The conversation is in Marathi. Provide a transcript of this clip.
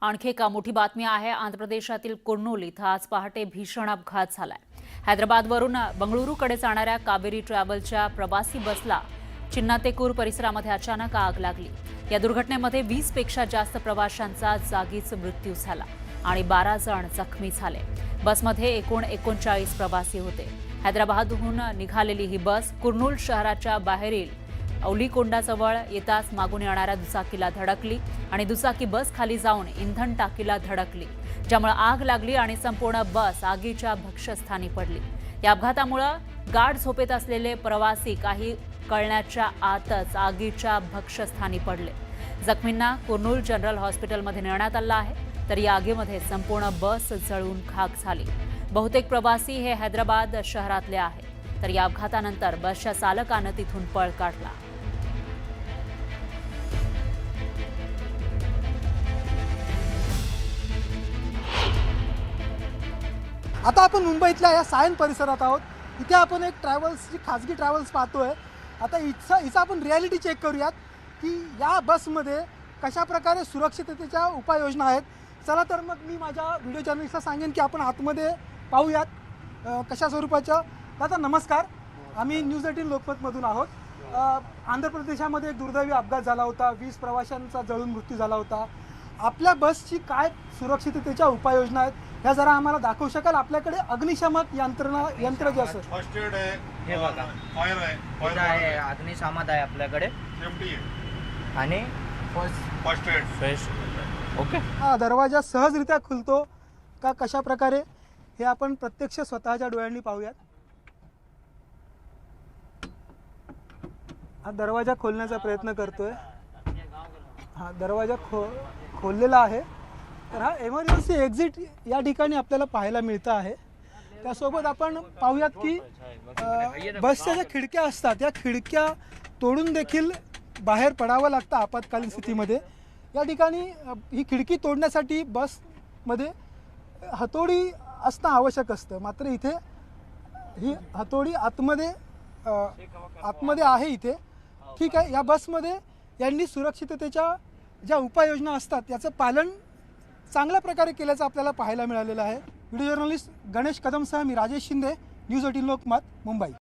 आणखी एक मोठी बातमी आहे। आंध्र प्रदेशातील कुर्नूल इथं आज पहाटे भीषण अपघात झालाय। हैदराबादवरून बंगळुरूकडे जाणाऱ्या कावेरी ट्रॅव्हलच्या प्रवासी बसला चिन्नातेकूर परिसरामध्ये अचानक आग लागली। या दुर्घटनेमध्ये 20 पेक्षा जास्त प्रवाशांचा जागीच मृत्यू झाला आणि 12 जण जखमी झाले। बसमध्ये एकूण 39 प्रवासी होते। हैदराबादहून निघालेली ही बस कुर्नूल शहराच्या बाहेरील औलीकोंडाजवळ येताच मागून येणाऱ्या दुचाकीला धडकली आणि दुचाकी बस खाली जाऊन इंधन टाकीला धडकली, ज्यामुळे आग लागली आणि संपूर्ण बस आगीच्या भक्ष्यस्थानी पडली। या अपघातामुळे गाढ झोपेत असलेले प्रवासी काही कळण्याच्या आतच आगीच्या भक्ष्यस्थानी पडले। जखमींना कुर्नूल जनरल हॉस्पिटलमध्ये नेण्यात आलं आहे, तर या आगीमध्ये संपूर्ण बस जळून खाक झाली। बहुतेक प्रवासी हे हैदराबाद शहरातले आहेत, तर या अपघातानंतर बसच्या चालकानं तिथून पळ काढला। आता आपण मुंबईतल्या या सायन परिसरात आहोत। इथे आपण एक ट्रॅव्हल्सची खाजगी ट्रॅव्हल्स पाहतोय। आता हिचा आपण रिॲलिटी चेक करूयात की या बसमध्ये कशा प्रकारे सुरक्षिततेच्या उपाययोजना आहेत। चला तर मग मी माझ्या व्हिडिओ जर्नलिस्टला सांगेन की आपण आतमध्ये पाहूयात कशा स्वरूपाच्या। दादा नमस्कार, आम्ही न्यूज 18 लोकमतमधून आहोत। आंध्र प्रदेशामध्ये एक दुर्दैवी अपघात झाला होता, 20 प्रवाशांचा जळून मृत्यू झाला होता। आपल्या बसची काय सुरक्षिततेच्या उपाययोजना आहेत ह्या जरा आम्हाला दाखवू शकाल? आपल्याकडे अग्निशामक यंत्र जे असतं, फर्स्ट एड आहे, हे बघा फायर आहे, इथं आहे अग्निशामक आहे आपल्याकडे सेफ्टी आहे, आणि फर्स्ट एड फ्रेश ओके। हा दरवाजा सहजरित्या खुलतो का कशा प्रकारे हे आपण प्रत्यक्ष स्वतःच्या डोळ्यांनी पाहूयात। हा दरवाजा खोलण्याचा प्रयत्न करतोय। हा दरवाजा खोललेला आहे। तर हा एमर्जन्सी एक्झिट या ठिकाणी आपल्याला पाहायला मिळतं आहे। त्यासोबत आपण पाहूयात की बसच्या ज्या खिडक्या असतात या खिडक्या तोडून देखील बाहेर पडावं लागतं आपत्कालीन स्थितीमध्ये। या ठिकाणी ही खिडकी तोडण्यासाठी बसमध्ये हतोडी असणं आवश्यक असतं, मात्र इथे ही हतोडी आतमध्ये आहे इथे। ठीक आहे, या बसमध्ये यांनी सुरक्षिततेच्या ज्या उपाययोजना असतात याचं पालन चांगल्या प्रकारे केल्याचं आपल्याला पाहायला मिळालेलं आहे। व्हिडिओ जर्नलिस्ट गणेश कदमसह मी राजेश शिंदे, न्यूज 18 लोकमत, मुंबई।